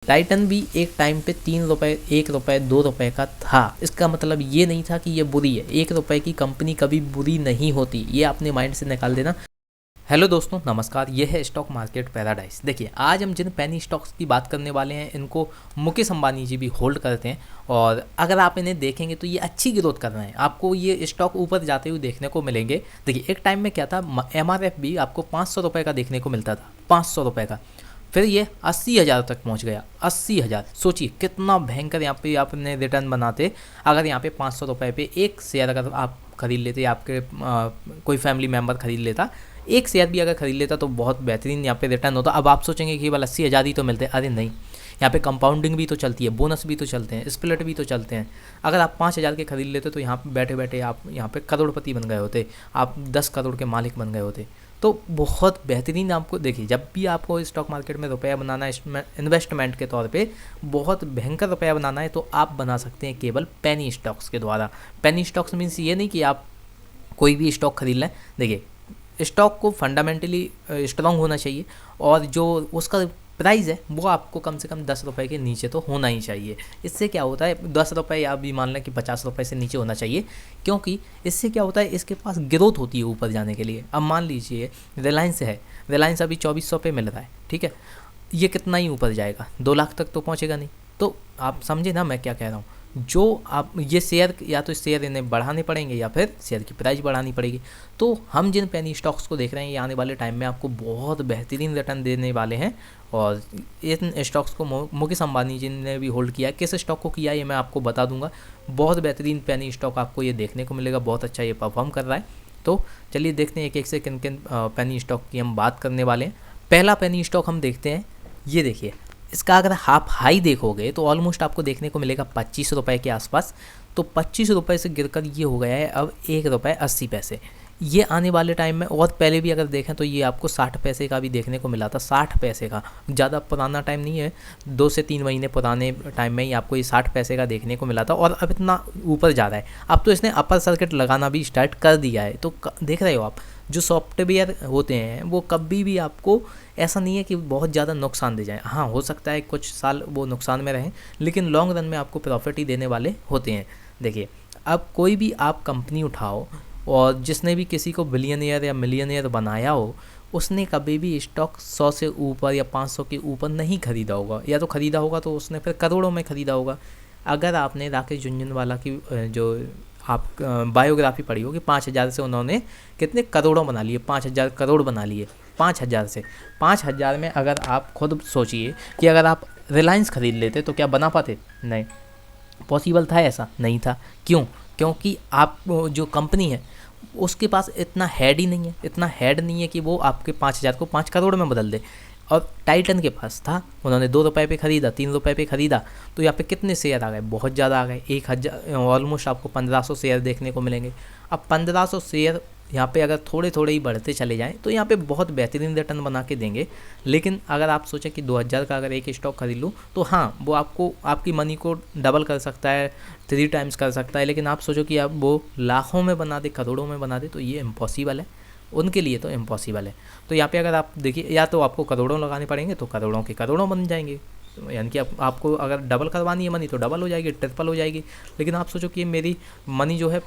Titan भी एक time पे 3 रुपये, 1 रुपये, 2 रुपये का था। इसका मतलब ये नहीं था कि ये बुरी है। 1 रुपये की कंपनी कभी बुरी नहीं होती, ये अपने माइंड से निकाल देना। हेलो दोस्तों, नमस्कार। ये है स्टॉक मार्केट पैराडाइज। देखिए, आज हम जिन पेनी स्टॉक्स की बात करने वाले हैं इनको मुकेश अंबानी जी भी होल्ड करते हैं, और अगर आप इन्हें देखेंगे तो ये अच्छी ग्रोथ कर रहे हैं। आपको ये स्टॉक ऊपर जाते हुए देखने को मिलेंगे। देखिए, एक टाइम में क्या था, MRF भी आपको 500 रुपये का देखने को मिलता था, 500 रुपये का। फिर ये 80,000 तक पहुंच गया। 80,000, सोचिए कितना भयंकर यहाँ पे आपने रिटर्न बनाते अगर यहाँ पे 500 रुपये पे एक शेयर अगर आप खरीद लेते, आपके कोई फैमिली मेम्बर खरीद लेता, एक शेयर भी अगर खरीद लेता तो बहुत बेहतरीन यहाँ पे रिटर्न होता। अब आप सोचेंगे कि केवल 80,000 ही तो मिलते हैं। अरे नहीं, यहाँ पे कंपाउंडिंग भी तो चलती है, बोनस भी तो चलते हैं, स्प्लिट भी तो चलते हैं। अगर आप 5,000 के खरीद लेते तो यहाँ पे बैठे बैठे आप यहाँ पे करोड़पति बन गए होते, आप 10 करोड़ के मालिक बन गए होते। तो बहुत बेहतरीन। आपको देखिए, जब भी आपको स्टॉक मार्केट में रुपया बनाना है इन्वेस्टमेंट के तौर पे, बहुत भयंकर रुपया बनाना है, तो आप बना सकते हैं केवल पेनी स्टॉक्स के द्वारा। पेनी स्टॉक्स मीन्स ये नहीं कि आप कोई भी स्टॉक खरीद लें। देखिए, स्टॉक को फंडामेंटली स्ट्रांग होना चाहिए, और जो उसका प्राइस है वो आपको कम से कम 10 रुपये के नीचे तो होना ही चाहिए। इससे क्या होता है, 10 रुपये या भी मान लें कि 50 रुपये से नीचे होना चाहिए, क्योंकि इससे क्या होता है, इसके पास ग्रोथ होती है ऊपर जाने के लिए। अब मान लीजिए रिलायंस है, रिलायंस अभी 2400 पे मिल रहा है, ठीक है। ये कितना ही ऊपर जाएगा, 2 लाख तक तो पहुँचेगा नहीं। तो आप समझे ना मैं क्या कह रहा हूँ। जो आप ये शेयर, या तो शेयर इन्हें बढ़ाने पड़ेंगे या फिर शेयर की प्राइस बढ़ानी पड़ेगी। तो हम जिन पेनी स्टॉक्स को देख रहे हैं, ये आने वाले टाइम में आपको बहुत बेहतरीन रिटर्न देने वाले हैं। और इन स्टॉक्स को मुकेश अंबानी जी ने भी होल्ड किया है। किस स्टॉक को किया ये मैं आपको बता दूंगा। बहुत बेहतरीन पेनी स्टॉक आपको ये देखने को मिलेगा, बहुत अच्छा ये परफॉर्म कर रहा है। तो चलिए देखते हैं एक एक से किन किन पेनी स्टॉक की हम बात करने वाले हैं। पहला पेनी स्टॉक हम देखते हैं, ये देखिए। इसका अगर आप हाई देखोगे तो ऑलमोस्ट आपको देखने को मिलेगा 25 रुपये के आसपास। तो 25 रुपये से गिरकर ये हो गया है अब 1 रुपये 80 पैसे। ये आने वाले टाइम में, और पहले भी अगर देखें तो ये आपको 60 पैसे का भी देखने को मिला था। 60 पैसे का ज़्यादा पुराना टाइम नहीं है, 2 से 3 महीने पुराने टाइम में ही आपको ये 60 पैसे का देखने को मिला था, और अब इतना ऊपर जा रहा है। अब तो इसने अपर सर्किट लगाना भी स्टार्ट कर दिया है। तो देख रहे हो आप, जो सॉफ्टवेयर होते हैं वो कभी भी आपको ऐसा नहीं है कि बहुत ज़्यादा नुकसान दे जाए। हाँ, हो सकता है कुछ साल वो नुकसान में रहें, लेकिन लॉन्ग रन में आपको प्रॉफिट ही देने वाले होते हैं। देखिए, अब कोई भी आप कंपनी उठाओ, और जिसने भी किसी को बिलियनियर या मिलियनियर बनाया हो, उसने कभी भी स्टॉक 100 से ऊपर या 500 के ऊपर नहीं खरीदा होगा, या तो खरीदा होगा तो उसने फिर करोड़ों में खरीदा होगा। अगर आपने राकेश झुनझुनवाला की जो आप बायोग्राफी पढ़ी होगी, 5,000 से उन्होंने कितने करोड़ों बना लिए, 5,000 करोड़ बना लिए। 5,000 से 5,000 में अगर आप खुद सोचिए कि अगर आप रिलायंस खरीद लेते तो क्या बना पाते? नहीं, पॉसिबल था? ऐसा नहीं था। क्यों? क्योंकि आप जो कंपनी है उसके पास इतना हेड ही नहीं है, इतना हेड नहीं है कि वो आपके 5,000 को 5 करोड़ में बदल दे। और टाइटन के पास था, उन्होंने 2 रुपये पे ख़रीदा, 3 रुपये पे ख़रीदा, तो यहाँ पे कितने शेयर आ गए? बहुत ज़्यादा आ गए। 1,000, ऑलमोस्ट आपको 1,500 शेयर देखने को मिलेंगे। अब 1,500 शेयर यहाँ पे अगर थोड़े थोड़े ही बढ़ते चले जाएं तो यहाँ पे बहुत बेहतरीन रिटर्न बना के देंगे। लेकिन अगर आप सोचें कि 2,000 का अगर एक स्टॉक खरीद लूँ तो हाँ, वो आपको आपकी मनी को डबल कर सकता है, 3 टाइम्स कर सकता है। लेकिन आप सोचो कि आप वो लाखों में बना दे, करोड़ों में बना दे, तो ये इम्पॉसिबल है। उनके लिए तो इम्पॉसिबल है। तो यहाँ पे अगर आप देखिए, या तो आपको करोड़ों लगाने पड़ेंगे तो करोड़ों के करोड़ों बन जाएंगे, यानी कि आपको अगर डबल करवानी है मनी तो डबल हो जाएगी, ट्रिपल हो जाएगी। लेकिन आप सोचो कि मेरी मनी जो है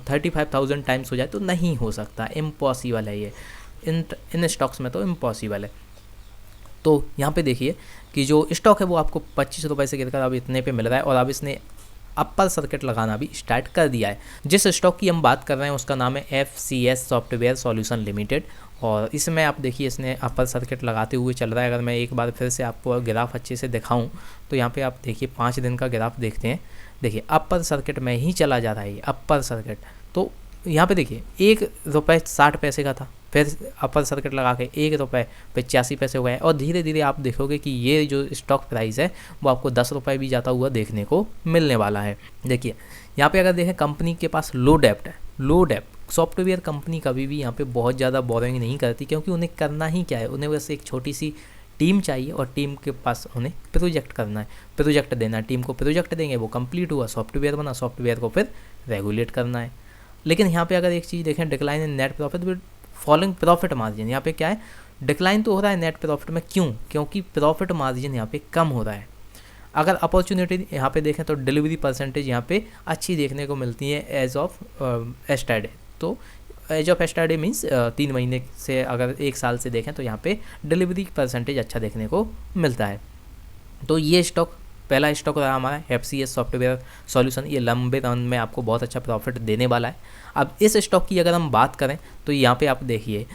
35,000 टाइम्स हो जाए, तो नहीं हो सकता, इम्पॉसिबल है ये। इन स्टॉक्स में तो इम्पॉसिबल है। तो यहाँ पे देखिए कि जो स्टॉक है वो आपको 25 रुपये से गिरकर अब इतने पे मिल रहा है, और अब इसने अपर सर्किट लगाना भी स्टार्ट कर दिया है। जिस स्टॉक की हम बात कर रहे हैं उसका नाम है FCS सॉफ्टवेयर सॉल्यूशन लिमिटेड, और इसमें आप देखिए इसने अपर सर्किट लगाते हुए चल रहा है। अगर मैं एक बार फिर से आपको ग्राफ अच्छे से दिखाऊं तो यहाँ पे आप देखिए 5 दिन का ग्राफ देखते हैं। देखिए, अपर सर्किट में ही चला जा रहा है ये अपर सर्किट। तो यहाँ पे देखिए 1 रुपये 60 पैसे का था, फिर अपर सर्किट लगा के 1 रुपये 85 पैसे हो गए, और धीरे धीरे आप देखोगे कि ये जो स्टॉक प्राइस है वो आपको 10 रुपये भी जाता हुआ देखने को मिलने वाला है। देखिए, यहाँ पे अगर देखें कंपनी के पास लो डेप्ट है, लो डेप्ट। सॉफ्टवेयर कंपनी कभी भी यहाँ पे बहुत ज़्यादा बोरिंग नहीं करती, क्योंकि उन्हें करना ही क्या है, उन्हें बस एक छोटी सी टीम चाहिए, और टीम के पास उन्हें प्रोजेक्ट करना है, प्रोजेक्ट देना है। टीम को प्रोजेक्ट देंगे, वो कंप्लीट हुआ, सॉफ्टवेयर बना, सॉफ्टवेयर को फिर रेगुलेट करना है। लेकिन यहाँ पे अगर एक चीज़ देखें, decline in net profit with following profit margin, यहाँ पे क्या है, डिक्लाइन तो हो रहा है नेट प्रॉफिट में। क्यों? क्योंकि प्रॉफिट मार्जिन यहाँ पे कम हो रहा है। अगर अपॉर्चुनिटी यहाँ पे देखें तो डिलीवरी परसेंटेज यहाँ पे अच्छी देखने को मिलती है एज ऑफ एस्टरडे। तो एज ऑफ एस्टरडे मीन्स 3 महीने से अगर 1 साल से देखें तो यहाँ पे डिलीवरी परसेंटेज अच्छा देखने को मिलता है। तो ये स्टॉक, पहला स्टॉक रहा हमारा FCS सॉफ्टवेयर सॉल्यूशन, ये लंबे रन में आपको बहुत अच्छा प्रॉफिट देने वाला है। अब इस स्टॉक की अगर हम बात करें तो यहाँ पे आप देखिए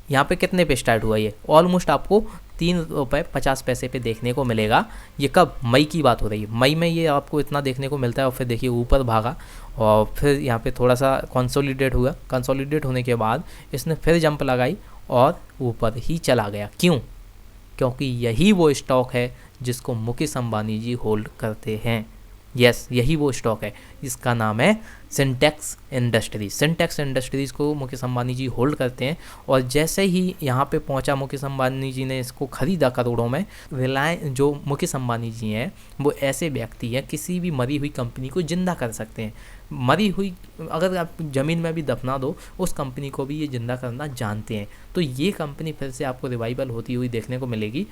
यहाँ पे कितने पे स्टार्ट हुआ, ये ऑलमोस्ट आपको 3 रुपये 50 पैसे पे देखने को मिलेगा। ये कब, मई की बात हो रही है, मई में ये आपको इतना देखने को मिलता है और फिर देखिए ऊपर भागा और फिर यहाँ पे थोड़ा सा कंसोलिडेट हुआ। कंसोलिडेट होने के बाद इसने फिर जंप लगाई और ऊपर ही चला गया। क्यों? क्योंकि यही वो स्टॉक है जिसको मुकेश अंबानी जी होल्ड करते हैं। यस, यही वो स्टॉक है, इसका नाम है सिंटेक्स इंडस्ट्रीज। सिंटेक्स इंडस्ट्रीज़ को मुकेश अंबानी जी होल्ड करते हैं और जैसे ही यहाँ पे पहुँचा मुकेश अंबानी जी ने इसको ख़रीदा करोड़ों में। रिलायंस, जो मुकेश अंबानी जी हैं वो ऐसे व्यक्ति हैं किसी भी मरी हुई कंपनी को ज़िंदा कर सकते हैं। मरी हुई अगर आप ज़मीन में भी दफना दो, उस कंपनी को भी ये ज़िंदा करना जानते हैं। तो ये कंपनी फिर से आपको रिवाइवल होती हुई देखने को मिलेगी।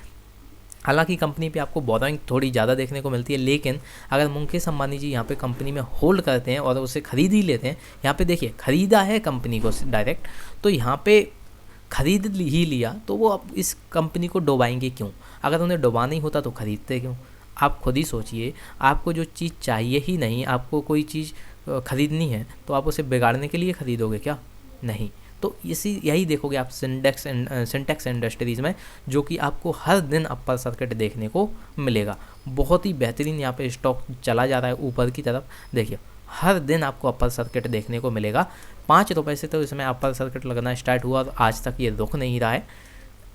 हालांकि कंपनी पे आपको बोरोइंग थोड़ी ज़्यादा देखने को मिलती है, लेकिन अगर मुकेश अंबानी जी यहाँ पे कंपनी में होल्ड करते हैं और उसे खरीद ही लेते हैं, यहाँ पे देखिए खरीदा है कंपनी को डायरेक्ट, तो यहाँ पे खरीद ही लिया तो वो अब इस कंपनी को डुबाएंगे क्यों? अगर उन्हें डुबाना ही होता तो खरीदते क्यों? आप खुद ही सोचिए, आपको जो चीज़ चाहिए ही नहीं, आपको कोई चीज़ खरीदनी है तो आप उसे बिगाड़ने के लिए खरीदोगे क्या? नहीं। तो यही देखोगे आप सिंटेक्स इंडस्ट्रीज़ में, जो कि आपको हर दिन अपर सर्किट देखने को मिलेगा। बहुत ही बेहतरीन यहाँ पे स्टॉक चला जा रहा है ऊपर की तरफ। देखिए हर दिन आपको अपर सर्किट देखने को मिलेगा। 5 रुपये से तो इसमें अपर सर्किट लगना स्टार्ट हुआ और आज तक ये रुक नहीं रहा है।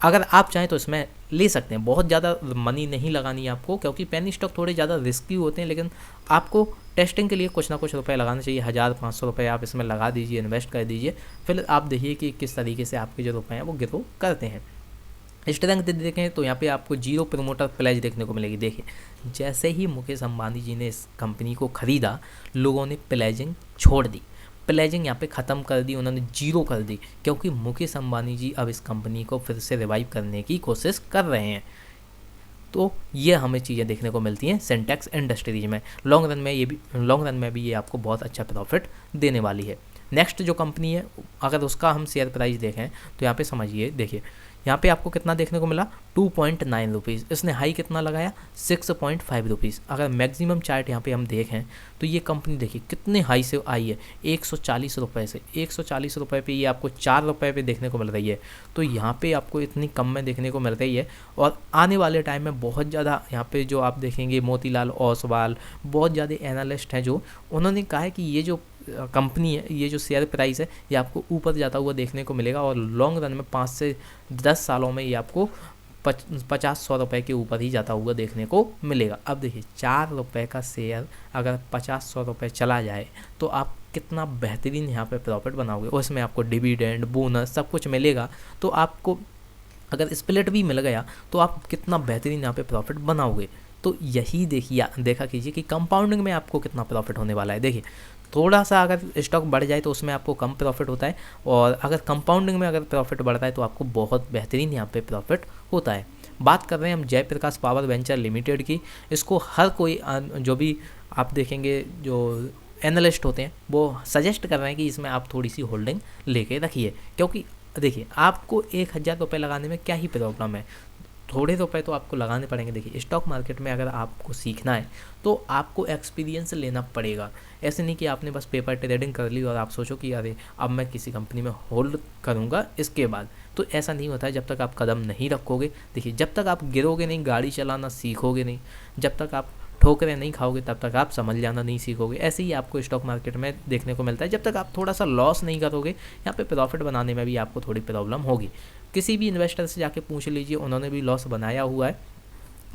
अगर आप चाहें तो इसमें ले सकते हैं, बहुत ज़्यादा मनी नहीं लगानी है आपको, क्योंकि पेनी स्टॉक थोड़े ज़्यादा रिस्की होते हैं, लेकिन आपको टेस्टिंग के लिए कुछ ना कुछ रुपए लगाना चाहिए। 1000-500 रुपये आप इसमें लगा दीजिए, इन्वेस्ट कर दीजिए, फिर आप देखिए कि किस तरीके से आपके जो रुपए हैं वो ग्रो करते हैं। स्ट्रेंथ देखें तो यहाँ पे आपको 0 प्रमोटर प्लेज देखने को मिलेगी। देखिए जैसे ही मुकेश अंबानी जी ने इस कंपनी को ख़रीदा, लोगों ने प्लेजिंग छोड़ दी, प्लेजिंग यहाँ पे ख़त्म कर दी, उन्होंने 0 कर दी, क्योंकि मुकेश अंबानी जी अब इस कंपनी को फिर से रिवाइव करने की कोशिश कर रहे हैं। तो ये हमें चीज़ें देखने को मिलती हैं सिंटेक्स इंडस्ट्रीज में। लॉन्ग रन में भी ये आपको बहुत अच्छा प्रॉफिट देने वाली है। नेक्स्ट जो कंपनी है, अगर उसका हम शेयर प्राइस देखें तो यहाँ पे समझिए, देखिए यहाँ पे आपको कितना देखने को मिला, 2.9 रुपीज़। इसने हाई कितना लगाया, 6.5 रुपीज़। अगर मैक्सिमम चार्ट यहाँ पे हम देखें तो ये कंपनी देखिए कितने हाई से आई है, 140 रुपये से। 140 रुपये पे ये आपको 4 रुपये पे देखने को मिल रही है। तो यहाँ पे आपको इतनी कम में देखने को मिल रही है और आने वाले टाइम में बहुत ज़्यादा यहाँ पे जो आप देखेंगे, मोतीलाल ओसवाल, बहुत ज़्यादा एनालिस्ट हैं जो उन्होंने कहा है कि ये जो कंपनी है, ये जो शेयर प्राइस है, ये आपको ऊपर जाता हुआ देखने को मिलेगा और लॉन्ग रन में 5 से 10 सालों में ये आपको 50-100 रुपये के ऊपर ही जाता हुआ देखने को मिलेगा। अब देखिए 4 रुपये का शेयर अगर 50-100 रुपये चला जाए तो आप कितना बेहतरीन यहाँ पे प्रॉफिट बनाओगे, और इसमें आपको डिविडेंड, बोनस सब कुछ मिलेगा। तो आपको अगर स्प्लिट भी मिल गया तो आप कितना बेहतरीन यहाँ पे प्रॉफिट बनाओगे। तो यही देखा कीजिए कि कंपाउंडिंग में आपको कितना प्रॉफिट होने वाला है। देखिए थोड़ा सा अगर स्टॉक बढ़ जाए तो उसमें आपको कम प्रॉफिट होता है, और अगर कंपाउंडिंग में अगर प्रॉफिट बढ़ता है तो आपको बहुत बेहतरीन यहाँ पे प्रॉफिट होता है। बात कर रहे हैं हम जयप्रकाश पावर वेंचर लिमिटेड की। इसको हर कोई जो भी आप देखेंगे जो एनालिस्ट होते हैं वो सजेस्ट कर रहे हैं कि इसमें आप थोड़ी सी होल्डिंग लेके रखिए, क्योंकि देखिए आपको 1000 रुपये लगाने में क्या ही प्रॉब्लम है, थोड़े रुपए तो आपको लगाने पड़ेंगे। देखिए स्टॉक मार्केट में अगर आपको सीखना है तो आपको एक्सपीरियंस लेना पड़ेगा। ऐसे नहीं कि आपने बस पेपर ट्रेडिंग कर ली और आप सोचो कि अरे अब मैं किसी कंपनी में होल्ड करूँगा इसके बाद, तो ऐसा नहीं होता है जब तक आप कदम नहीं रखोगे। देखिए जब तक आप गिरोगे नहीं, गाड़ी चलाना सीखोगे नहीं, जब तक आप ठोकरें नहीं खाओगे तब तक आप समझ जाना नहीं सीखोगे। ऐसे ही आपको स्टॉक मार्केट में देखने को मिलता है, जब तक आप थोड़ा सा लॉस नहीं करोगे, यहाँ पे प्रॉफिट बनाने में भी आपको थोड़ी प्रॉब्लम होगी। किसी भी इन्वेस्टर से जाके पूछ लीजिए, उन्होंने भी लॉस बनाया हुआ है।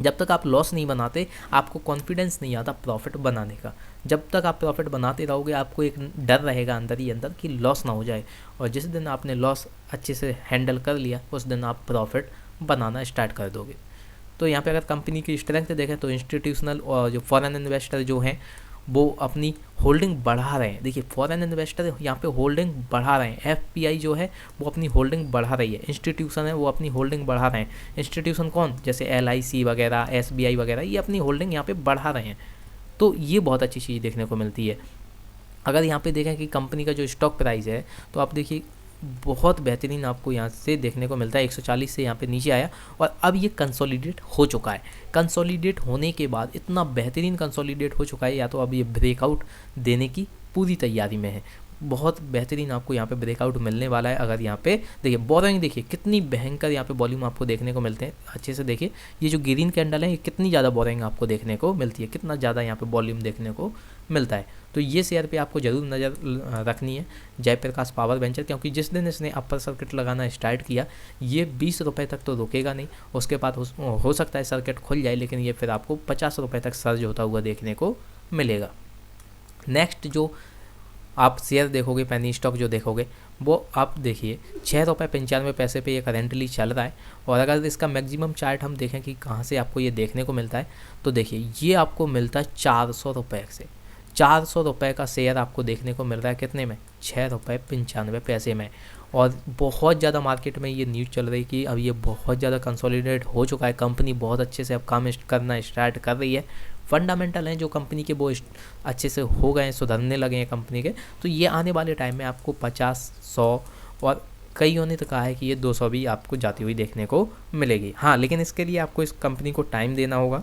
जब तक आप लॉस नहीं बनाते आपको कॉन्फिडेंस नहीं आता प्रॉफिट बनाने का। जब तक आप प्रॉफिट बनाते रहोगे आपको एक डर रहेगा अंदर ही अंदर कि लॉस ना हो जाए, और जिस दिन आपने लॉस अच्छे से हैंडल कर लिया उस दिन आप प्रॉफिट बनाना स्टार्ट कर दोगे। तो यहाँ पे अगर कंपनी की स्ट्रेंथ देखें तो इंस्टीट्यूशनल और जो फॉरेन इन्वेस्टर जो हैं वो अपनी होल्डिंग बढ़ा रहे हैं। देखिए फॉरेन इन्वेस्टर यहाँ पे होल्डिंग बढ़ा रहे हैं, एफपीआई जो है वो अपनी होल्डिंग बढ़ा रही है, इंस्टीट्यूशन है वो अपनी होल्डिंग बढ़ा रहे हैं। इंस्टीट्यूशन कौन, जैसे एलआईसी वगैरह, एसबीआई वगैरह, ये अपनी होल्डिंग यहाँ पे बढ़ा रहे हैं। तो ये बहुत अच्छी चीज़ देखने को मिलती है। अगर यहाँ पे देखें कि कंपनी का जो स्टॉक प्राइस है, तो आप देखिए बहुत बेहतरीन आपको यहाँ से देखने को मिलता है, 140 से यहाँ पे नीचे आया और अब ये कंसोलिडेट हो चुका है। कंसोलिडेट होने के बाद इतना बेहतरीन कंसोलिडेट हो चुका है, या तो अब ये ब्रेकआउट देने की पूरी तैयारी में है। बहुत बेहतरीन आपको यहाँ पे ब्रेकआउट मिलने वाला है। अगर यहाँ पे देखिए बोरोइंग, देखिए कितनी भयंकर यहाँ पे वॉल्यूम आपको देखने को मिलते हैं। अच्छे से देखिए ये जो ग्रीन कैंडल है, ये कितनी ज़्यादा बोरोइंग आपको देखने को मिलती है, कितना ज़्यादा यहाँ पे वॉल्यूम देखने को मिलता है। तो ये शेयर पे आपको ज़रूर नज़र रखनी है, जयप्रकाश पावर वेंचर, क्योंकि जिस दिन इसने अपर सर्किट लगाना स्टार्ट किया, ये 20 रुपये तक तो रुकेगा नहीं, उसके बाद हो सकता है सर्किट खुल जाए, लेकिन ये फिर आपको 50 रुपये तक सर्ज होता हुआ देखने को मिलेगा। नेक्स्ट जो आप शेयर देखोगे, पेनी स्टॉक जो देखोगे, वो आप देखिए 6.95 रुपये पे ये करेंटली चल रहा है। और अगर इसका मैक्सिमम चार्ट हम देखें कि कहाँ से आपको ये देखने को मिलता है, तो देखिए ये आपको मिलता है 400 रुपये से। 400 रुपये का शेयर आपको देखने को मिल रहा है कितने में, 6.95 रुपये में। और बहुत ज़्यादा मार्केट में ये न्यूज़ चल रही है कि अब ये बहुत ज़्यादा कंसोलिडेट हो चुका है, कंपनी बहुत अच्छे से अब काम करना स्टार्ट कर रही है। फंडामेंटल हैं जो कंपनी के वो अच्छे से हो गए हैं, सुधरने लगे हैं कंपनी के। तो ये आने वाले टाइम में आपको 50, 100 और कईयों ने तो कहा है कि ये 200 भी आपको जाती हुई देखने को मिलेगी। हाँ, लेकिन इसके लिए आपको इस कंपनी को टाइम देना होगा,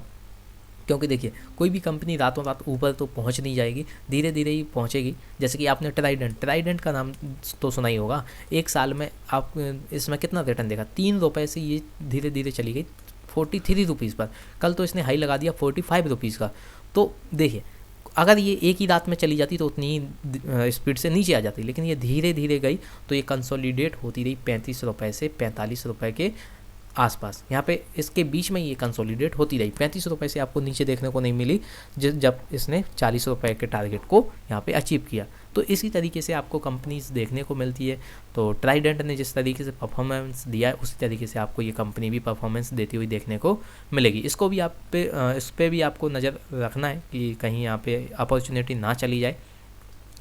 क्योंकि देखिए कोई भी कंपनी रातों रात ऊपर तो पहुंच नहीं जाएगी, धीरे धीरे ही पहुंचेगी। जैसे कि आपने ट्राइडेंट का नाम तो सुना ही होगा। एक साल में आप इसमें कितना रिटर्न देखा, 3 रुपये से ये धीरे धीरे चली गई 43 रुपीज़ पर। कल तो इसने हाई लगा दिया 45 रुपीज़ का। तो देखिए अगर ये एक ही रात में चली जाती तो उतनी ही स्पीड से नीचे आ जाती, लेकिन ये धीरे धीरे गई तो ये कंसोलिडेट होती रही 35 रुपये से 45 रुपये के आसपास। यहाँ पे इसके बीच में ये कंसोलिडेट होती रही, 35 रुपये से आपको नीचे देखने को नहीं मिली जब इसने 40 रुपये के टारगेट को यहाँ पे अचीव किया। तो इसी तरीके से आपको कंपनीज देखने को मिलती है। तो ट्राइडेंट ने जिस तरीके से परफॉर्मेंस दिया है, उसी तरीके से आपको ये कंपनी भी परफॉर्मेंस देती हुई देखने को मिलेगी। इसको भी इस पर भी आपको नज़र रखना है कि कहीं यहाँ पे अपॉर्चुनिटी ना चली जाए।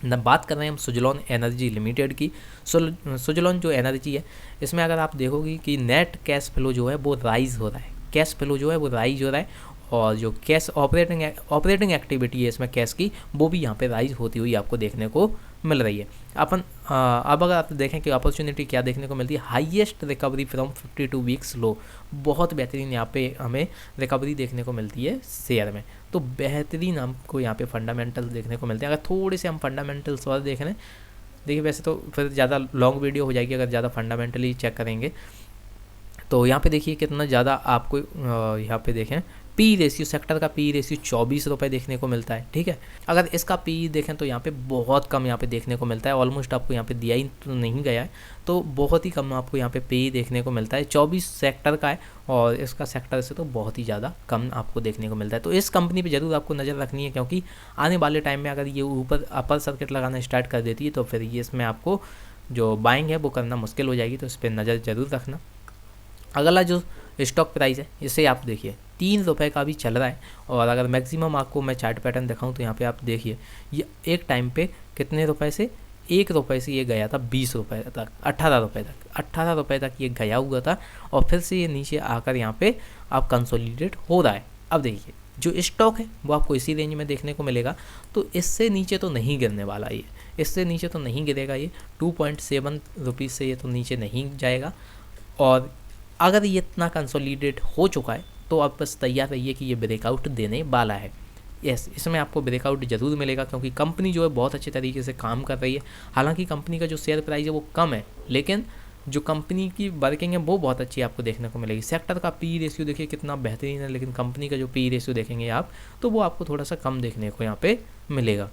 बात कर रहे हैं हम सुजलॉन एनर्जी लिमिटेड की। सुजलॉन जो एनर्जी है, इसमें अगर आप देखोगे कि नेट कैश फ्लो जो है वो राइज हो रहा है, कैश फ्लो जो है वो राइज हो रहा है, और जो कैश ऑपरेटिंग एक्टिविटी है इसमें कैश की, वो भी यहाँ पे राइज होती हुई आपको देखने को मिल रही है। अब अगर आप देखें कि अपॉर्चुनिटी क्या देखने को मिलती है, highest recovery from 52 weeks low, बहुत बेहतरीन यहाँ पे हमें रिकवरी देखने को मिलती है शेयर में। तो बेहतरीन हमको यहाँ पे फंडामेंटल्स देखने को मिलते हैं। अगर थोड़े से हम फंडामेंटल्स और देख लें, देखिए वैसे तो फिर ज़्यादा लॉन्ग वीडियो हो जाएगी अगर ज़्यादा फंडामेंटली चेक करेंगे। तो यहाँ पे देखिए कितना ज़्यादा आपको यहाँ पे देखें पी रेशियो, सेक्टर का पी रेशियो 24 रुपये देखने को मिलता है। ठीक है, अगर इसका पी देखें तो यहाँ पे बहुत कम यहाँ पे देखने को मिलता है, ऑलमोस्ट आपको यहाँ पे दिया ही तो नहीं गया है, तो बहुत ही कम आपको यहाँ पे पी देखने को मिलता है। 24 सेक्टर का है और इसका सेक्टर से तो बहुत ही ज़्यादा कम आपको देखने को मिलता है। तो इस कंपनी पर ज़रूर आपको नज़र रखनी है, क्योंकि आने वाले टाइम में अगर ये ऊपर अपर सर्किट लगाना स्टार्ट कर देती है तो फिर ये इसमें आपको जो बाइंग है वो करना मुश्किल हो जाएगी। तो इस पर नज़र ज़रूर रखना। अगला जो स्टॉक प्राइस है, इसे आप देखिए 3 रुपये का भी चल रहा है। और अगर मैक्सिमम आपको मैं चार्ट पैटर्न दिखाऊं तो यहाँ पे आप देखिए ये एक टाइम पे कितने रुपए से, 1 रुपये से ये गया था 20 रुपये तक, 18 रुपये तक, 18 रुपये तक ये गया हुआ था, और फिर से ये नीचे आकर यहाँ पे आप कंसोलिडेट हो रहा है। अब देखिए जो स्टॉक है वो आपको इसी रेंज में देखने को मिलेगा, तो इससे नीचे तो नहीं गिरने वाला ये, इससे नीचे तो नहीं गिरेगा ये, 2.7 रुपीज़ से ये तो नीचे नहीं जाएगा। और अगर ये इतना कंसोलिडेट हो चुका है तो आप बस तैयार रहिए कि ये ब्रेकआउट देने वाला है। यस, इसमें आपको ब्रेकआउट ज़रूर मिलेगा, क्योंकि कंपनी जो है बहुत अच्छे तरीके से काम कर रही है। हालांकि कंपनी का जो शेयर प्राइस है वो कम है, लेकिन जो कंपनी की वर्किंग है वो बहुत अच्छी आपको देखने को मिलेगी। सेक्टर का पी रेशियो देखिए कितना बेहतरीन है, लेकिन कंपनी का जो पी रेशियो देखेंगे आप तो वो आपको थोड़ा सा कम देखने को यहाँ पे मिलेगा।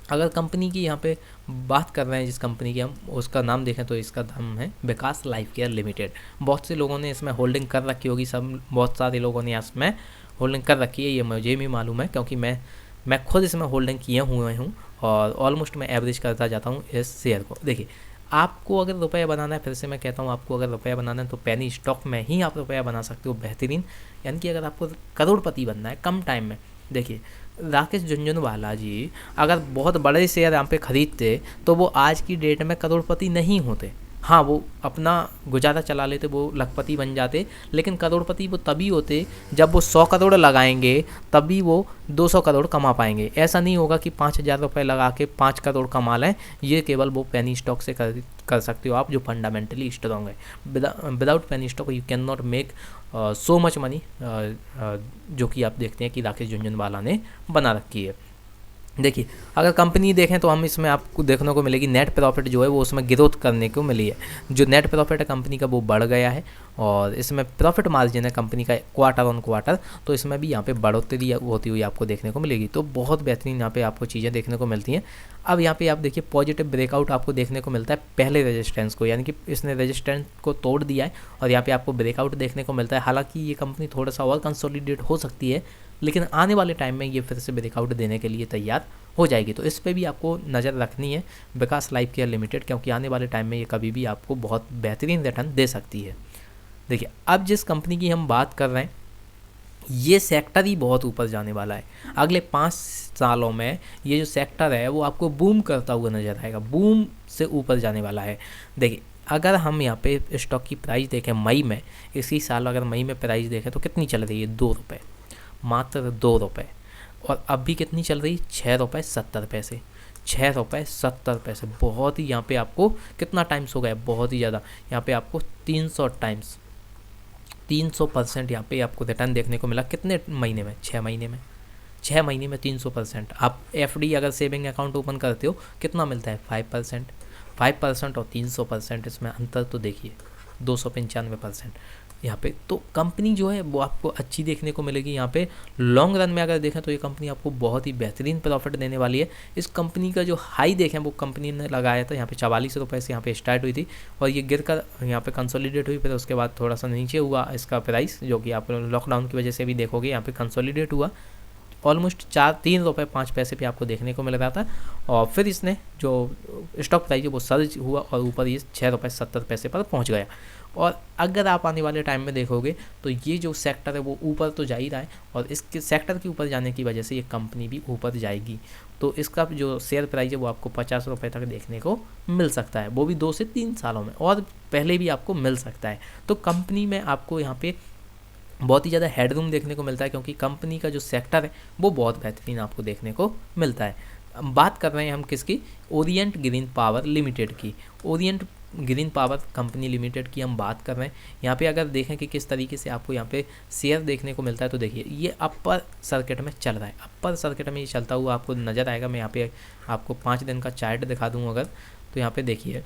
अगर कंपनी की यहाँ पे बात कर रहे हैं, जिस कंपनी की हम उसका नाम देखें तो इसका नाम है विकास लाइफ केयर लिमिटेड। बहुत से लोगों ने इसमें होल्डिंग कर रखी होगी, बहुत सारे लोगों ने इसमें होल्डिंग कर रखी है, ये मुझे भी मालूम है, क्योंकि मैं खुद इसमें होल्डिंग किए हुए हूँ और ऑलमोस्ट मैं एवरेज करता जाता हूँ इस शेयर को। देखिए आपको अगर रुपया बनाना है, फिर से मैं कहता हूँ आपको अगर रुपया बनाना है तो पेनी स्टॉक में ही आप रुपया बना सकते हो बेहतरीन। यानी कि अगर आपको करोड़पति बनना है कम टाइम में देखिए राकेश झुनझुनवाला जी अगर बहुत बड़े शेयर यहाँ पे खरीदते तो वो आज की डेट में करोड़पति नहीं होते। हाँ, वो अपना गुजारा चला लेते, वो लखपति बन जाते, लेकिन करोड़पति वो तभी होते जब वो 100 करोड़ लगाएंगे, तभी वो 200 करोड़ कमा पाएंगे। ऐसा नहीं होगा कि 5,000 रुपये लगा के 5 करोड़ कमा लें। ये केवल वो पेनी स्टॉक से कर सकते हो आप, जो फंडामेंटली स्ट्रॉन्ग है। Without penny stock you can not make so much money, जो कि आप देखते हैं कि राकेश झुनझुनवाला ने बना रखी है। देखिए अगर कंपनी देखें तो हम इसमें आपको देखने को मिलेगी नेट प्रॉफिट जो है वो उसमें ग्रोथ करने को मिली है। जो नेट प्रॉफिट है कंपनी का वो बढ़ गया है, और इसमें प्रॉफिट मार्जिन है कंपनी का क्वार्टर ऑन क्वार्टर, तो इसमें भी यहाँ पे बढ़ोतरी होती हुई आपको देखने को मिलेगी। तो बहुत बेहतरीन यहाँ पे आपको चीज़ें देखने को मिलती हैं। अब यहाँ पे आप देखिए पॉजिटिव ब्रेकआउट आपको देखने को मिलता है पहले रेजिस्टेंस को, यानी कि इसने रेजिस्टेंस को तोड़ दिया है और यहाँ पे आपको ब्रेकआउट देखने को मिलता है। हालांकि ये कंपनी थोड़ा सा और कंसोलिडेट हो सकती है, लेकिन आने वाले टाइम में ये फिर से ब्रेकआउट देने के लिए तैयार हो जाएगी। तो इस पे भी आपको नज़र रखनी है विकास लाइफ केयर लिमिटेड, क्योंकि आने वाले टाइम में ये कभी भी आपको बहुत बेहतरीन रिटर्न दे सकती है। देखिए अब जिस कंपनी की हम बात कर रहे हैं, ये सेक्टर ही बहुत ऊपर जाने वाला है। अगले 5 सालों में ये जो सेक्टर है वो आपको बूम करता हुआ नजर आएगा, बूम से ऊपर जाने वाला है। देखिए अगर हम यहाँ पे स्टॉक की प्राइस देखें मई में, इसी साल अगर मई में प्राइस देखें तो कितनी चल रही है, 2 रुपये, मात्र 2 रुपये। और अब भी कितनी चल रही, 6 रुपये 70 पैसे, 6 रुपये 70 पैसे। बहुत ही यहाँ पे आपको कितना टाइम्स हो गया, बहुत ही ज़्यादा। यहाँ पे आपको 300 टाइम्स, 300% यहाँ पे आपको रिटर्न देखने को मिला। कितने महीने में, 6 महीने में, 6 महीने में 300%। आप एफडी अगर सेविंग अकाउंट ओपन करते हो कितना मिलता है, 5%। 5% और 300% इसमें अंतर तो देखिए, 295% यहाँ पे। तो कंपनी जो है वो आपको अच्छी देखने को मिलेगी। यहाँ पे लॉन्ग रन में अगर देखें तो ये कंपनी आपको बहुत ही बेहतरीन प्रॉफिट देने वाली है। इस कंपनी का जो हाई देखें वो कंपनी ने लगाया था यहाँ पे 44 रुपये से यहाँ पे स्टार्ट हुई थी, और ये गिर कर यहाँ पे कंसोलिडेट हुई, फिर उसके बाद थोड़ा सा नीचे हुआ इसका प्राइस, जो कि आप लॉकडाउन की वजह से भी देखोगे यहाँ पे कंसोलिडेट हुआ। ऑलमोस्ट 3 रुपये 5 पैसे पे आपको देखने को मिल रहा था, और फिर इसने जो स्टॉक प्राइस है वो सर्ज हुआ और ऊपर ये 6 रुपये 70 पैसे पर पहुंच गया। और अगर आप आने वाले टाइम में देखोगे तो ये जो सेक्टर है वो ऊपर तो जा ही रहा है, और इसके सेक्टर के ऊपर जाने की वजह से ये कंपनी भी ऊपर जाएगी। तो इसका जो शेयर प्राइस है वो आपको 50 रुपये तक देखने को मिल सकता है, वो भी 2 से 3 सालों में, और पहले भी आपको मिल सकता है। तो कंपनी में आपको यहाँ पे बहुत ही ज़्यादा हेडरूम देखने को मिलता है, क्योंकि कंपनी का जो सेक्टर है वो बहुत बेहतरीन आपको देखने को मिलता है। बात कर रहे हैं हम किसकी, ओरिएंट ग्रीन पावर लिमिटेड की। Orient green power company limited की हम बात कर रहे हैं। यहाँ पे अगर देखें कि किस तरीके से आपको यहाँ पे शेयर देखने को मिलता है, तो देखिए ये अपर सर्किट में चल रहा है, अपर सर्किट में ये चलता हुआ आपको नज़र आएगा। मैं यहाँ पे आपको 5 दिन का चार्ट दिखा दूँ अगर, तो यहाँ पे देखिए,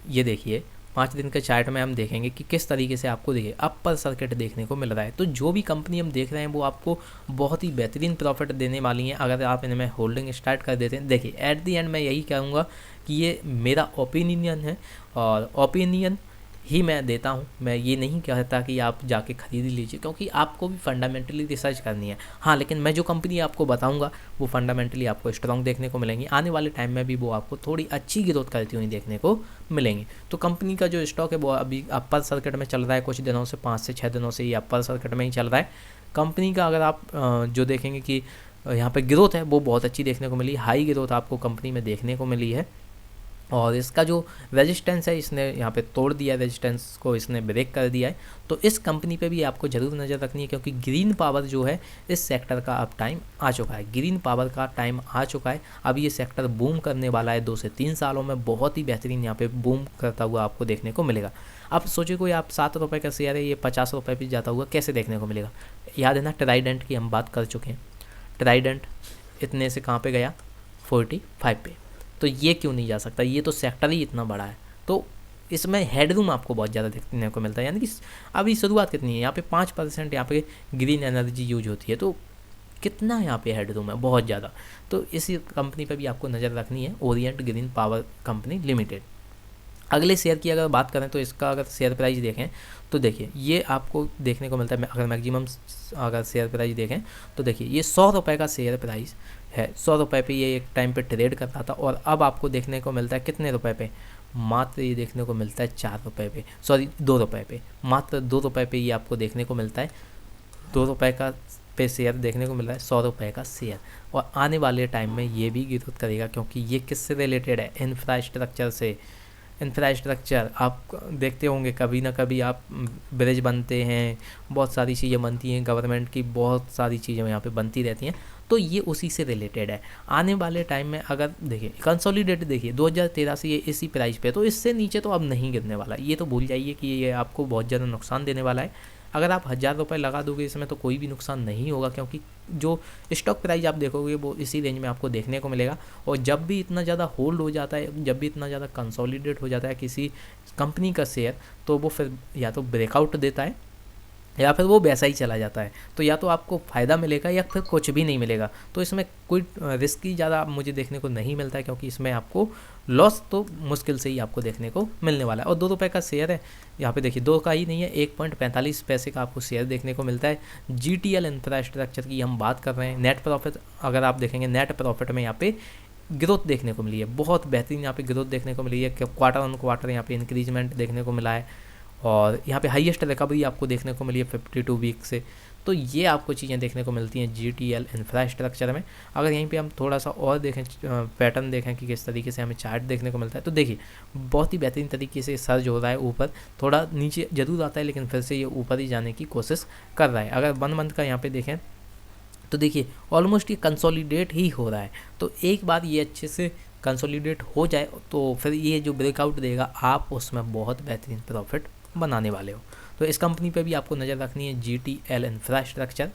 ये देखिए 5 दिन के चार्ट में हम देखेंगे कि किस तरीके से आपको देखिए अपर सर्किट देखने को मिल रहा है। तो जो भी कंपनी हम देख रहे हैं वो आपको बहुत ही बेहतरीन प्रॉफिट देने वाली हैं अगर आप इनमें होल्डिंग स्टार्ट कर देते हैं। देखिए एट दी एंड मैं यही कहूँगा कि ये मेरा ओपिनियन है, और ओपिनियन ही मैं देता हूँ। मैं ये नहीं कहता कि आप जाके खरीद लीजिए, क्योंकि आपको भी फंडामेंटली रिसर्च करनी है। हाँ, लेकिन मैं जो कंपनी आपको बताऊँगा वो फंडामेंटली आपको स्ट्रॉन्ग देखने को मिलेंगी। आने वाले टाइम में भी वो आपको थोड़ी अच्छी ग्रोथ करती हुई देखने को मिलेंगी। तो कंपनी का जो स्टॉक है वो अभी अपर सर्किट में चल रहा है, कुछ दिनों से 5 से 6 दिनों से ये अपर सर्किट में ही चल रहा है। कंपनी का अगर आप जो देखेंगे कि यहाँ पे ग्रोथ है वो बहुत अच्छी देखने को मिली, हाई ग्रोथ आपको कंपनी में देखने को मिली है। और इसका जो रेजिस्टेंस है इसने यहाँ पे तोड़ दिया है, रेजिस्टेंस को इसने ब्रेक कर दिया है। तो इस कंपनी पे भी आपको ज़रूर नज़र रखनी है, क्योंकि ग्रीन पावर जो है इस सेक्टर का अब टाइम आ चुका है, ग्रीन पावर का टाइम आ चुका है। अब ये सेक्टर बूम करने वाला है, 2 से 3 सालों में बहुत ही बेहतरीन यहाँ पे बूम करता हुआ आपको देखने को मिलेगा। अब सोचिए कोई आप 7 रुपये का शेयर है, ये 50 रुपये भी जाता हुआ कैसे देखने को मिलेगा। याद है ना, ट्राइडेंट की हम बात कर चुके हैं, ट्राइडेंट इतने से कहाँ पर गया, 45 पे। तो ये क्यों नहीं जा सकता, ये तो सेक्टर ही इतना बड़ा है। तो इसमें हेडरूम आपको बहुत ज़्यादा देखने को मिलता है, यानी कि अभी शुरुआत कितनी है, यहाँ पे 5% यहाँ पे ग्रीन एनर्जी यूज होती है, तो कितना यहाँ पे हेडरूम है, बहुत ज़्यादा। तो इसी कंपनी पे भी आपको नज़र रखनी है, Orient green power company limited. अगले शेयर की अगर बात करें तो इसका अगर शेयर प्राइस देखें तो देखिए ये आपको देखने को मिलता है, अगर मैक्सिमम अगर शेयर प्राइस देखें तो देखिए ये 100 रुपये का शेयर प्राइस है। 100 रुपये पे ये एक टाइम पे ट्रेड करता था, और अब आपको देखने को मिलता है कितने रुपए पे, मात्र ये देखने को मिलता है 4 रुपये पे, सॉरी 2 रुपये पे, मात्र 2 रुपये पे ये आपको देखने को मिलता है ₹2 का पे शेयर देखने को मिल रहा है, ₹100 का शेयर। और आने वाले टाइम में ये भी ग्रोथ करेगा, क्योंकि ये किससे रिलेटेड है? इंफ्रास्ट्रक्चर से। इंफ्रास्ट्रक्चर आप देखते होंगे, कभी ना कभी आप ब्रिज बनते हैं, बहुत सारी चीज़ें बनती हैं, गवर्नमेंट की बहुत सारी चीज़ें यहाँ पे बनती रहती हैं, तो ये उसी से रिलेटेड है। आने वाले टाइम में अगर देखिए कंसोलिडेट, देखिए 2013 से ये इसी प्राइस पे, तो इससे नीचे तो अब नहीं गिरने वाला, ये तो भूल जाइए कि ये आपको बहुत ज़्यादा नुकसान देने वाला है। अगर आप ₹1000 लगा दोगे इसमें तो कोई भी नुकसान नहीं होगा, क्योंकि जो स्टॉक प्राइस आप देखोगे वो इसी रेंज में आपको देखने को मिलेगा। और जब भी इतना ज़्यादा होल्ड हो जाता है, जब भी इतना ज़्यादा कंसोलिडेट हो जाता है किसी कंपनी का शेयर, तो वो फिर या तो ब्रेकआउट देता है या फिर वो वैसा ही चला जाता है। तो या तो आपको फ़ायदा मिलेगा या फिर कुछ भी नहीं मिलेगा। तो इसमें कोई रिस्क ही ज़्यादा मुझे देखने को नहीं मिलता है, क्योंकि इसमें आपको लॉस तो मुश्किल से ही आपको देखने को मिलने वाला है। और ₹2 का शेयर है, यहाँ पे देखिए 2 का ही नहीं है, 1.45 पैसे का आपको शेयर देखने को मिलता है। GTL इंफ्रास्ट्रक्चर की हम बात कर रहे हैं। नेट प्रॉफिट अगर आप देखेंगे, नेट प्रॉफिट में यहाँ पे ग्रोथ देखने को मिली है, बहुत बेहतरीन यहाँ पे ग्रोथ देखने को मिली है। क्वार्टर ऑन क्वार्टर यहाँ पे इंक्रीजमेंट देखने को मिला है, और यहाँ पे हाईएस्ट रिकवरी आपको देखने को मिली है 52 वीक से। तो ये आपको चीज़ें देखने को मिलती हैं GTL इंफ्रास्ट्रक्चर में। अगर यहीं पे हम थोड़ा सा और देखें, पैटर्न देखें कि किस तरीके से हमें चार्ट देखने को मिलता है, तो देखिए बहुत ही बेहतरीन तरीके से सर्ज हो रहा है ऊपर, थोड़ा नीचे जरूर आता है लेकिन फिर से ये ऊपर ही जाने की कोशिश कर रहा है। अगर 1 मंथ का यहाँ पे देखें तो देखिए ऑलमोस्ट ये कंसोलिडेट ही हो रहा है। तो एक बार ये अच्छे से कंसोलिडेट हो जाए तो फिर ये जो ब्रेकआउट देगा आप उसमें बहुत बेहतरीन प्रॉफिट बनाने वाले हो। तो इस कंपनी पे भी आपको नज़र रखनी है, GTL इंफ्रास्ट्रक्चर।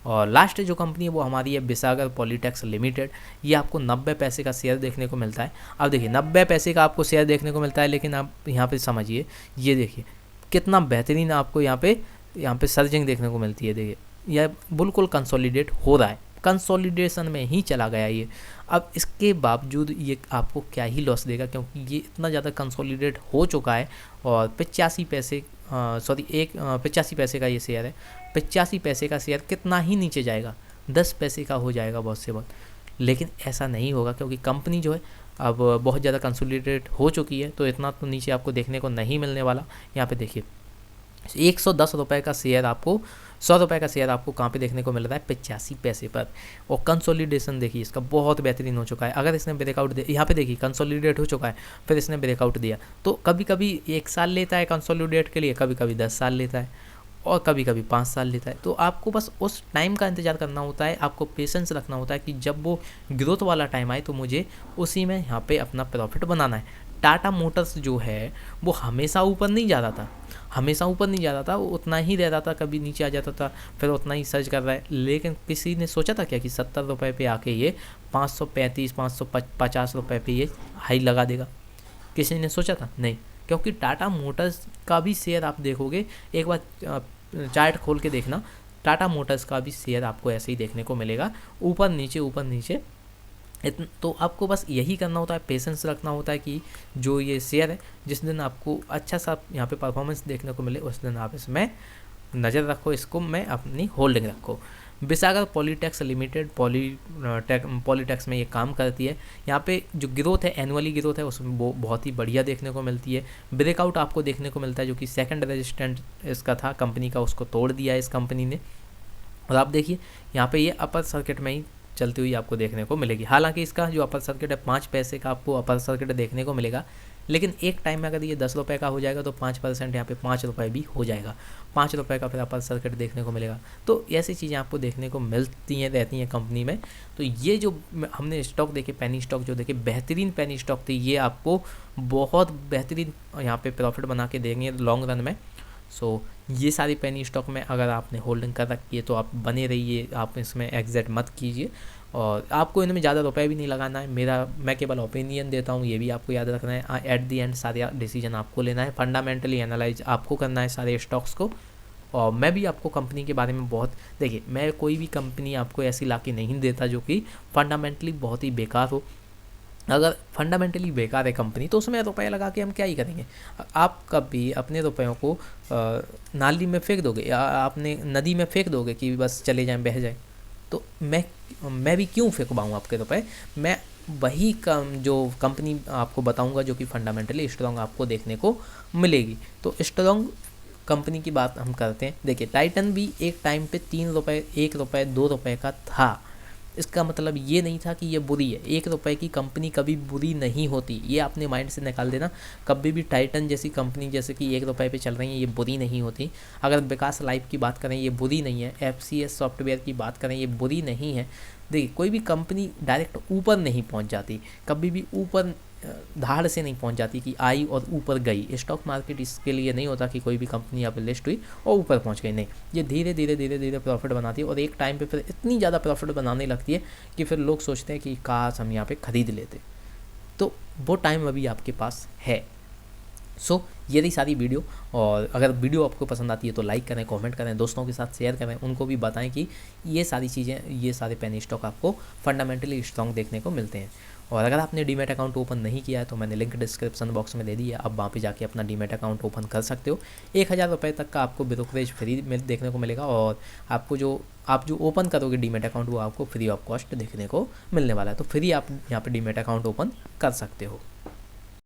और लास्ट जो कंपनी है वो हमारी है विसागर पॉलीटेक्स लिमिटेड। ये आपको 90 पैसे का शेयर देखने को मिलता है। अब देखिए 90 पैसे का आपको शेयर देखने को मिलता है, लेकिन आप यहाँ पे समझिए, ये देखिए कितना बेहतरीन आपको यहाँ पे सर्जिंग देखने को मिलती है। देखिए यह बिल्कुल कंसोलिडेट हो रहा है, कंसोलिडेशन में ही चला गया ये। अब इसके बावजूद ये आपको क्या ही लॉस देगा, क्योंकि ये इतना ज़्यादा कंसोलिडेट हो चुका है। और 85 पैसे 85 पैसे का ये शेयर है। 85 पैसे का शेयर कितना ही नीचे जाएगा, 10 पैसे का हो जाएगा बहुत से बहुत, लेकिन ऐसा नहीं होगा, क्योंकि कंपनी जो है अब बहुत ज़्यादा कंसोलिडेट हो चुकी है। तो इतना तो नीचे आपको देखने को नहीं मिलने वाला। यहाँ पे देखिए ₹110 का शेयर आपको, ₹100 का शेयर आपको कहाँ पे देखने को मिल रहा है? 85 पैसे पर। और कंसोलिडेशन देखिए इसका बहुत बेहतरीन हो चुका है। अगर इसने ब्रेकआउट दिया, यहाँ पे देखिए कंसोलिडेट हो चुका है, फिर इसने ब्रेकआउट दिया, तो कभी कभी 1 साल लेता है कंसोलिडेट के लिए, कभी कभी 10 साल लेता है, और कभी कभी 5 साल लेता है। तो आपको बस उस टाइम का इंतज़ार करना होता है, आपको पेशेंस रखना होता है कि जब वो ग्रोथ वाला टाइम आए तो मुझे उसी में यहाँ पे अपना प्रॉफिट बनाना है। टाटा मोटर्स जो है वो हमेशा ऊपर नहीं जा रहा था, हमेशा ऊपर नहीं जा रहा था, वो उतना ही रह रहा था, कभी नीचे आ जाता था, फिर उतना ही सर्च कर रहा है। लेकिन किसी ने सोचा था क्या कि ₹70 पे आके ये 535 ₹550 पे ये हाई लगा देगा? किसी ने सोचा था? नहीं। क्योंकि टाटा मोटर्स का भी शेयर आप देखोगे, एक बार चार्ट खोल के देखना, टाटा मोटर्स का भी शेयर आपको ऐसे ही देखने को मिलेगा, ऊपर नीचे। तो आपको बस यही करना होता है, पेशेंस रखना होता है कि जो ये शेयर है, जिस दिन आपको अच्छा सा यहाँ पे परफॉर्मेंस देखने को मिले उस दिन आप इसमें नज़र रखो, इसको मैं अपनी होल्डिंग रखो। विसागर पॉलीटेक्स लिमिटेड पॉलीटेक्स में ये काम करती है। यहाँ पे जो ग्रोथ है, एनुअली ग्रोथ है, उसमें वो बहुत ही बढ़िया देखने को मिलती है। ब्रेकआउट आपको देखने को मिलता है, जो कि सेकंड रेजिस्टेंट इसका था कंपनी का, उसको तोड़ दिया है इस कंपनी ने। और आप देखिए यहाँ पे ये अपर सर्किट में ही चलती हुई आपको देखने को मिलेगी। हालांकि इसका जो अपर सर्किट है 5 पैसे का आपको अपर सर्किट देखने को मिलेगा, लेकिन एक टाइम में अगर ये ₹10 का हो जाएगा तो 5% यहाँ पे ₹5 भी हो जाएगा, ₹5 का फिर अपर सर्किट देखने को मिलेगा। तो ऐसी चीज़ें आपको देखने को मिलती हैं, रहती हैं कंपनी में। तो ये जो हमने स्टॉक देखे, पेनी स्टॉक जो देखे, बेहतरीन पेनी स्टॉक थी, ये आपको बहुत बेहतरीन यहाँ पे प्रॉफिट बना के देंगे लॉन्ग रन में। सो ये सारी पेनी स्टॉक में अगर आपने होल्डिंग कर रखी है तो आप बने रहिए, आप इसमें एग्जिट मत कीजिए, और आपको इनमें ज़्यादा रुपए भी नहीं लगाना है। मैं केवल ओपिनियन देता हूँ, ये भी आपको याद रखना है। एट दी एंड सारे डिसीजन आपको लेना है, फंडामेंटली एनालाइज आपको करना है सारे स्टॉक्स को। और मैं भी आपको कंपनी के बारे में बहुत, देखिए मैं कोई भी कंपनी आपको ऐसी ला के नहीं देता जो कि फंडामेंटली बहुत ही बेकार हो। अगर फंडामेंटली बेकार है कंपनी तो उसमें रुपए लगा के हम क्या ही करेंगे। आप कभी अपने रुपयों को नाली में फेंक दोगे या आपने नदी में फेंक दोगे कि बस चले जाएं, बह जाएं? तो मैं भी क्यों फेंकवाऊँ आपके रुपए? मैं वही जो कंपनी आपको बताऊंगा जो कि फंडामेंटली स्ट्रॉन्ग आपको देखने को मिलेगी। तो स्ट्रॉन्ग कंपनी की बात हम करते हैं, देखिए टाइटन भी एक टाइम पे 3 रुपये, 1 रुपये, 2 रुपये का था। इसका मतलब ये नहीं था कि ये बुरी है। 1 रुपये की कंपनी कभी बुरी नहीं होती, ये अपने माइंड से निकाल देना। कभी भी टाइटन जैसी कंपनी जैसे कि 1 रुपये पे चल रही है, ये बुरी नहीं होती। अगर विकास लाइफ की बात करें, ये बुरी नहीं है। FCS सॉफ्टवेयर की बात करें, ये बुरी नहीं है। देखिए कोई भी कंपनी डायरेक्ट ऊपर नहीं पहुंच जाती, कभी भी ऊपर धाड़ से नहीं पहुंच जाती कि आई और ऊपर गई। स्टॉक मार्केट इसके लिए नहीं होता कि कोई भी कंपनी यहाँ पे लिस्ट हुई और ऊपर पहुंच गई, नहीं। ये धीरे धीरे धीरे धीरे प्रॉफिट बनाती है और एक टाइम पे फिर इतनी ज़्यादा प्रॉफिट बनाने लगती है कि फिर लोग सोचते हैं कि काश हम यहाँ पे खरीद लेते। तो वो टाइम अभी आपके पास है। सो ये रही सारी वीडियो, और अगर वीडियो आपको पसंद आती है तो लाइक करें, कमेंट करें, दोस्तों के साथ शेयर करें, उनको भी बताएं कि ये सारी चीज़ें, ये सारे पेनी स्टॉक आपको फंडामेंटली स्ट्रॉन्ग देखने को मिलते हैं। और अगर आपने डीमैट अकाउंट ओपन नहीं किया है तो मैंने लिंक डिस्क्रिप्शन बॉक्स में दे दी है, आप वहाँ पे जाके अपना डीमैट अकाउंट ओपन कर सकते हो। 1000 रुपये तक का आपको ब्रोकरेज फ्री में देखने को मिलेगा, और आपको आप जो ओपन करोगे डीमैट अकाउंट वो आपको फ्री ऑफ कॉस्ट देखने को मिलने वाला है। तो फ्री आप यहाँ पे डीमैट अकाउंट ओपन कर सकते हो।